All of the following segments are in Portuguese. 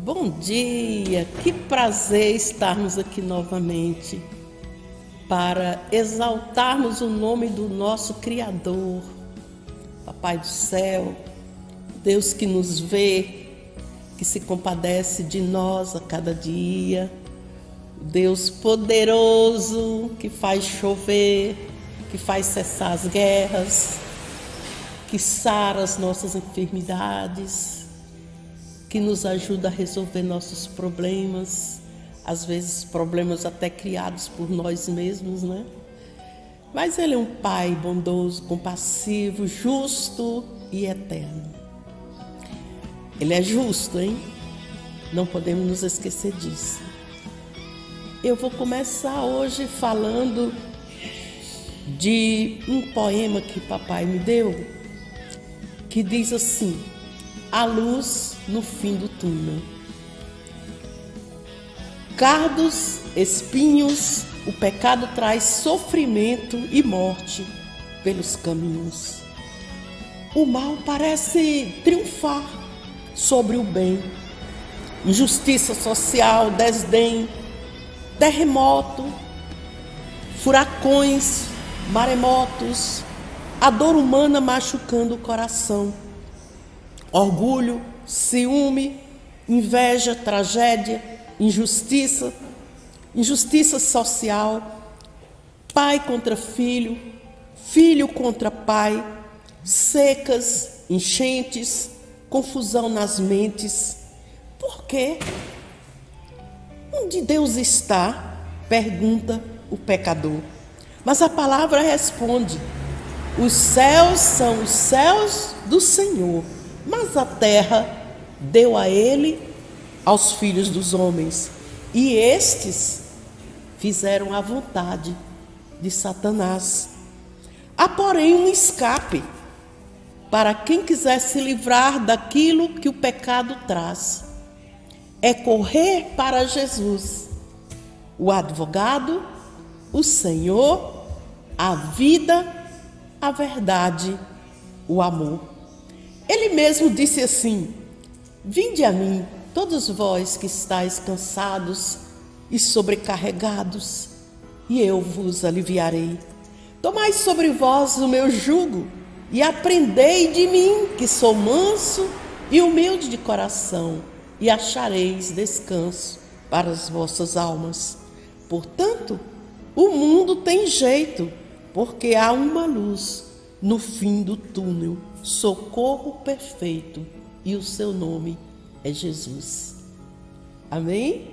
Bom dia, que prazer estarmos aqui novamente para exaltarmos o nome do nosso Criador, Papai do céu, Deus que nos vê, que se compadece de nós a cada dia, Deus poderoso que faz chover, que faz cessar as guerras, que sara as nossas enfermidades, que nos ajuda a resolver nossos problemas, às vezes problemas até criados por nós mesmos, né? Mas Ele é um Pai bondoso, compassivo, justo e eterno. Ele é justo, hein? Não podemos nos esquecer disso. Eu vou começar hoje falando de um poema que papai me deu, que diz assim: a luz no fim do túnel. Cardos, espinhos, o pecado traz sofrimento e morte pelos caminhos. O mal parece triunfar sobre o bem. Injustiça social, desdém, terremoto, furacões, maremotos, a dor humana machucando o coração. Orgulho, ciúme, inveja, tragédia, injustiça social, pai contra filho, filho contra pai, secas, enchentes, confusão nas mentes. Por quê? Onde Deus está? Pergunta o pecador. Mas a palavra responde: os céus são os céus do Senhor, mas a terra deu a ele, aos filhos dos homens, e estes fizeram a vontade de Satanás. Há, porém, um escape para quem quiser se livrar daquilo que o pecado traz. É correr para Jesus, o advogado, o Senhor, a vida, a verdade, o amor. Ele mesmo disse assim: vinde a mim, todos vós que estáis cansados e sobrecarregados, e eu vos aliviarei. Tomai sobre vós o meu jugo e aprendei de mim, que sou manso e humilde de coração, e achareis descanso para as vossas almas. Portanto, o mundo tem jeito, porque há uma luz no fim do túnel, socorro perfeito, e o seu nome é Jesus. Amém?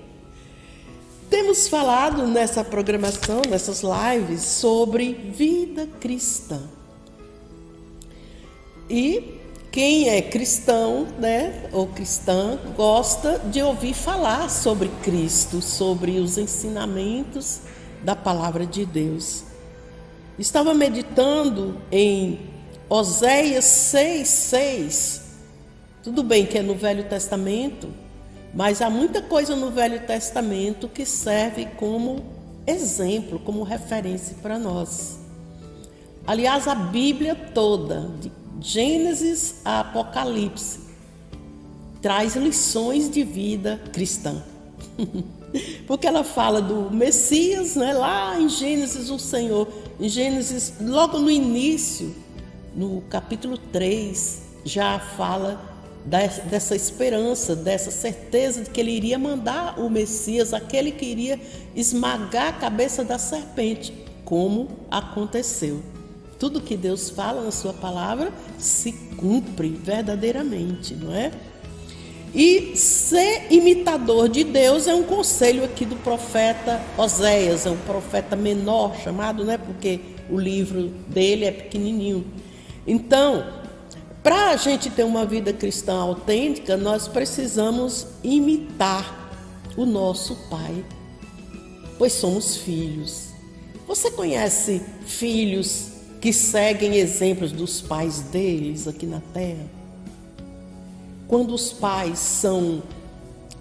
Temos falado nessa programação, nessas lives, sobre vida cristã. E quem é cristão, né, ou cristã, gosta de ouvir falar sobre Cristo, sobre os ensinamentos da palavra de Deus. Estava meditando em Oséias 6:6. Tudo bem que é no Velho Testamento, mas há muita coisa no Velho Testamento que serve como exemplo, como referência para nós. Aliás, a Bíblia toda, de Gênesis a Apocalipse, traz lições de vida cristã. Porque ela fala do Messias, né? Lá em Gênesis, o Senhor, em Gênesis, logo no início, no capítulo 3, já fala dessa esperança, dessa certeza de que ele iria mandar o Messias, aquele que iria esmagar a cabeça da serpente, como aconteceu. Tudo que Deus fala na sua palavra se cumpre verdadeiramente, não é? E ser imitador de Deus é um conselho aqui do profeta Oséias, é um profeta menor chamado, né? Porque o livro dele é pequenininho. Então, para a gente ter uma vida cristã autêntica, nós precisamos imitar o nosso Pai, pois somos filhos. Você conhece filhos que seguem exemplos dos pais deles aqui na terra? Quando os pais são,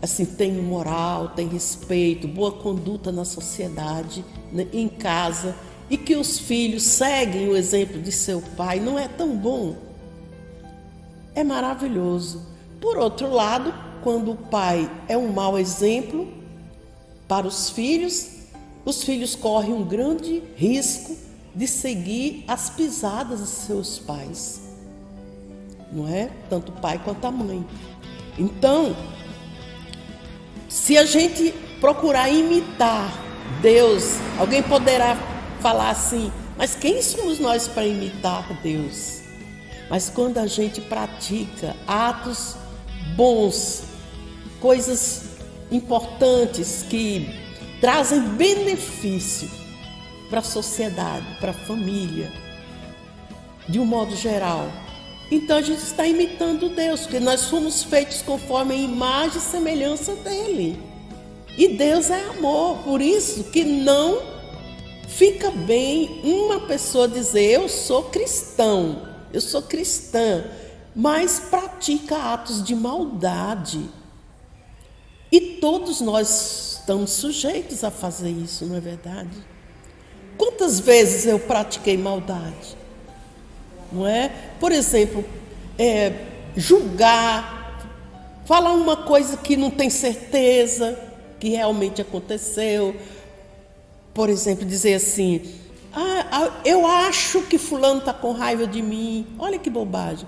assim, têm moral, têm respeito, boa conduta na sociedade, né, em casa, e que os filhos seguem o exemplo de seu pai, não é tão bom? É maravilhoso. Por outro lado, quando o pai é um mau exemplo para os filhos correm um grande risco de seguir as pisadas de seus pais, não é? Tanto o pai quanto a mãe. Então, se a gente procurar imitar Deus, alguém poderá falar assim, mas quem somos nós para imitar Deus? Mas quando a gente pratica atos bons, coisas importantes que trazem benefício para a sociedade, para a família, de um modo geral, então a gente está imitando Deus, porque nós fomos feitos conforme a imagem e semelhança dele. E Deus é amor, por isso que não fica bem uma pessoa dizer eu sou cristão, eu sou cristã, mas pratica atos de maldade. E todos nós estamos sujeitos a fazer isso, não é verdade? Quantas vezes eu pratiquei maldade? Não é? Por exemplo, julgar, falar uma coisa que não tem certeza que realmente aconteceu. Por exemplo, dizer assim, eu acho que fulano está com raiva de mim. Olha que bobagem.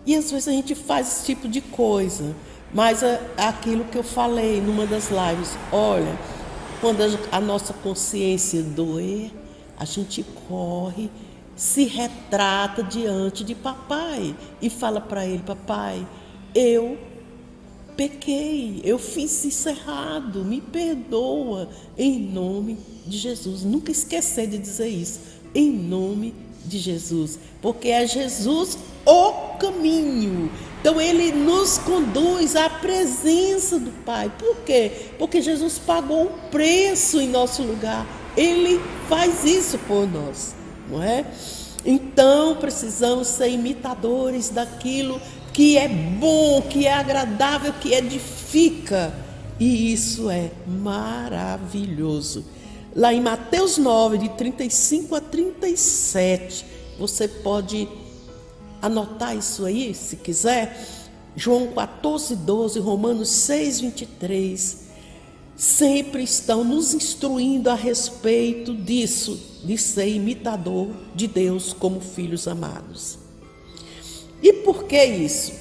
E às vezes a gente faz esse tipo de coisa. Mas é aquilo que eu falei numa das lives. Olha, quando a nossa consciência doer, a gente corre, se retrata diante de papai e fala para ele, papai, eu pequei, eu fiz isso errado, me perdoa, em nome de Jesus. Nunca esquecer de dizer isso, em nome de Jesus, porque é Jesus o caminho. Então ele nos conduz à presença do Pai. Por quê? Porque Jesus pagou o preço em nosso lugar. Ele faz isso por nós, não é? Então precisamos ser imitadores daquilo que é bom, que é agradável, que edifica. E isso é maravilhoso. Lá em Mateus 9, de 35 a 37, você pode anotar isso aí, se quiser. João 14, 12, Romanos 6, 23, sempre estão nos instruindo a respeito disso, de ser imitador de Deus como filhos amados. E por que isso?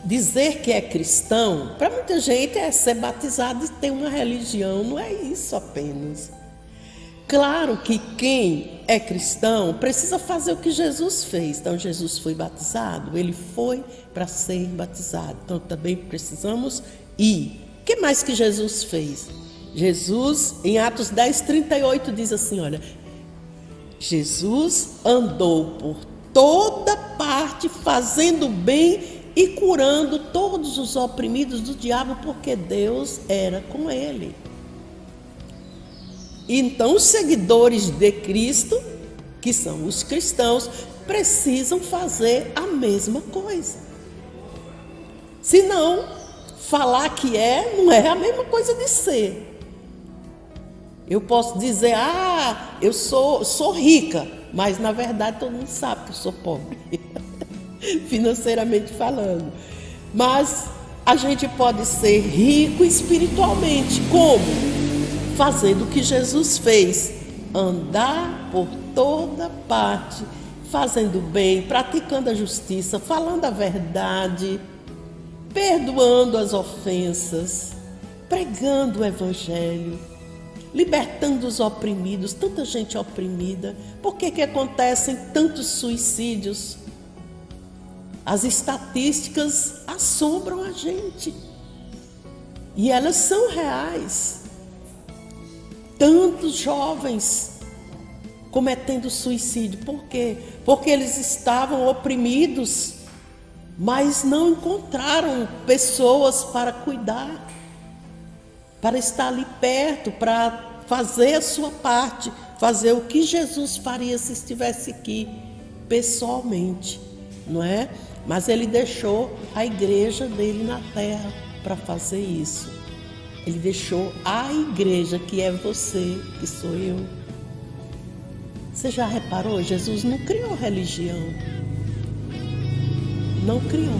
Dizer que é cristão, para muita gente é ser batizado e ter uma religião, não é isso apenas. Claro que quem é cristão precisa fazer o que Jesus fez. Então Jesus foi batizado, ele foi para ser batizado. Então também precisamos ir. O que mais que Jesus fez? Jesus, em Atos 10, 38, diz assim, olha, Jesus andou por toda parte fazendo bem e curando todos os oprimidos do diabo, porque Deus era com ele. Então, os seguidores de Cristo, que são os cristãos, precisam fazer a mesma coisa. Se não, falar que não é a mesma coisa de ser. Eu posso dizer, eu sou rica, mas na verdade todo mundo sabe que eu sou pobre, financeiramente falando. Mas a gente pode ser rico espiritualmente. Como? Fazendo o que Jesus fez, andar por toda parte, fazendo bem, praticando a justiça, falando a verdade, perdoando as ofensas, pregando o evangelho, libertando os oprimidos, tanta gente oprimida. Por que acontecem tantos suicídios? As estatísticas assombram a gente e elas são reais. Tantos jovens cometendo suicídio. Por quê? Porque eles estavam oprimidos, mas não encontraram pessoas para cuidar, para estar ali perto, para fazer a sua parte, fazer o que Jesus faria se estivesse aqui pessoalmente, não é? Mas ele deixou a igreja dele na terra para fazer isso. Ele deixou a igreja, que é você, que sou eu. Você já reparou? Jesus não criou religião. Não criou.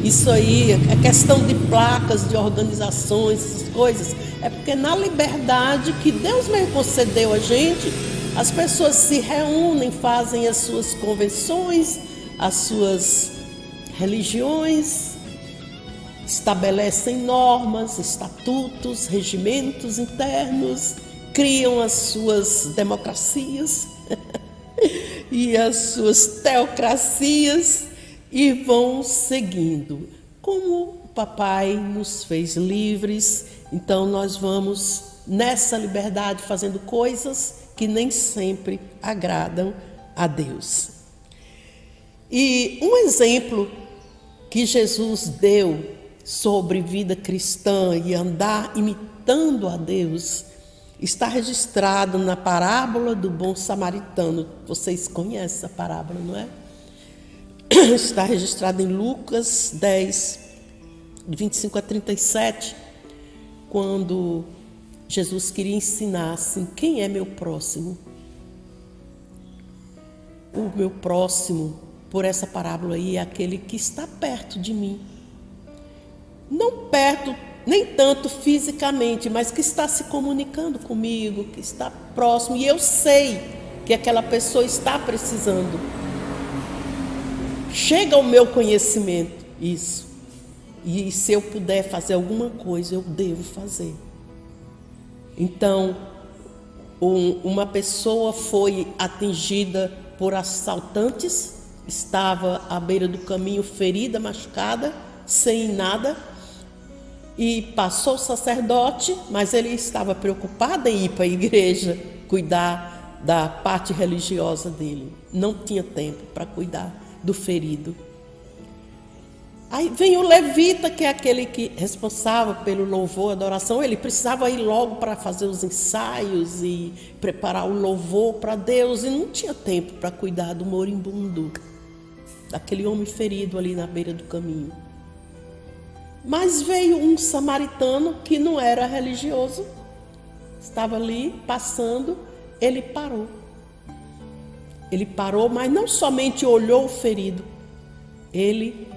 Isso aí é questão de placas, de organizações, essas coisas. É porque na liberdade que Deus mesmo concedeu a gente, as pessoas se reúnem, fazem as suas convenções, as suas religiões, estabelecem normas, estatutos, regimentos internos, criam as suas democracias e as suas teocracias e vão seguindo. Como o papai nos fez livres, então nós vamos nessa liberdade fazendo coisas que nem sempre agradam a Deus. E um exemplo que Jesus deu sobre vida cristã e andar imitando a Deus está registrado na parábola do bom samaritano. Vocês conhecem a parábola, não é? Está registrado em Lucas 10, de 25 a 37, quando Jesus queria ensinar assim: quem é meu próximo? O meu próximo, por essa parábola aí, é aquele que está perto de mim. Não perto, nem tanto fisicamente, mas que está se comunicando comigo, que está próximo. E eu sei que aquela pessoa está precisando. Chega ao meu conhecimento isso. E se eu puder fazer alguma coisa, eu devo fazer. Então, uma pessoa foi atingida por assaltantes, estava à beira do caminho, ferida, machucada, sem nada, e passou o sacerdote, mas ele estava preocupado em ir para a igreja, cuidar da parte religiosa dele. Não tinha tempo para cuidar do ferido. Aí vem o levita, que é aquele que é responsável pelo louvor, adoração. Ele precisava ir logo para fazer os ensaios e preparar o louvor para Deus, e não tinha tempo para cuidar do moribundo, daquele homem ferido ali na beira do caminho. Mas veio um samaritano que não era religioso, estava ali passando, ele parou. Ele parou, mas não somente olhou o ferido, ele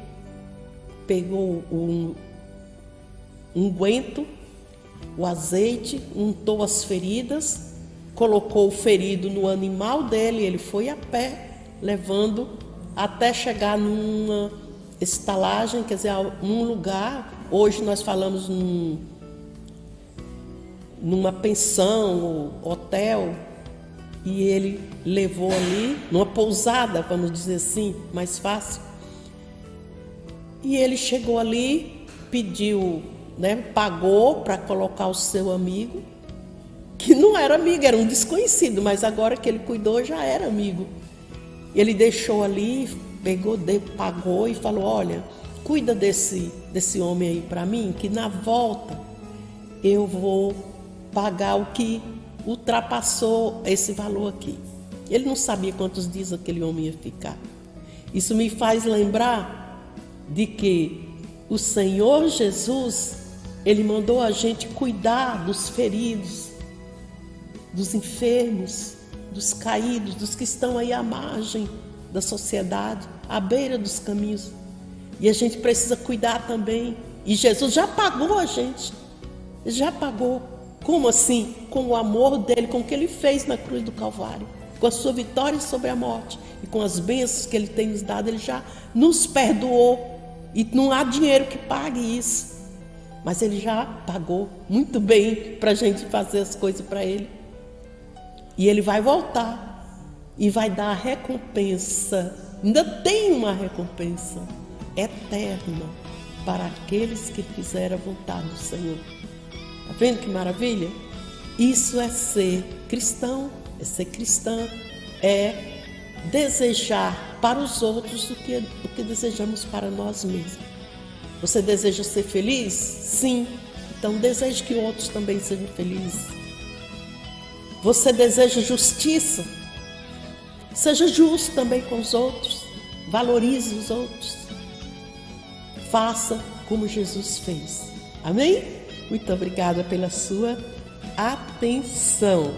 pegou um unguento, o azeite, untou as feridas, colocou o ferido no animal dele, ele foi a pé, levando até chegar numa estalagem, quer dizer, num lugar, hoje nós falamos numa pensão, hotel, e ele levou ali, numa pousada, vamos dizer assim, mais fácil. E ele chegou ali, pediu, pagou para colocar o seu amigo, que não era amigo, era um desconhecido, mas agora que ele cuidou já era amigo. Ele deixou ali, pegou, pagou e falou: olha, cuida desse homem aí para mim, que na volta eu vou pagar o que ultrapassou esse valor aqui. Ele não sabia quantos dias aquele homem ia ficar. Isso me faz lembrar de que o Senhor Jesus, Ele mandou a gente cuidar dos feridos, dos enfermos, dos caídos, dos que estão aí à margem da sociedade, à beira dos caminhos. E a gente precisa cuidar também. E Jesus já pagou a gente. Já pagou. Como assim? Com o amor dele, com o que ele fez na cruz do Calvário, com a sua vitória sobre a morte e com as bênçãos que ele tem nos dado, ele já nos perdoou. E não há dinheiro que pague isso. Mas ele já pagou muito bem para a gente fazer as coisas para ele. E ele vai voltar e vai dar a recompensa. Ainda tem uma recompensa eterna para aqueles que fizeram a vontade do Senhor. Está vendo que maravilha? Isso é ser cristão, é ser cristã, é desejar para os outros o que desejamos para nós mesmos. Você deseja ser feliz? Sim. Então deseje que outros também sejam felizes. Você deseja justiça? Seja justo também com os outros. Valorize os outros. Faça como Jesus fez. Amém? Muito obrigada pela sua atenção.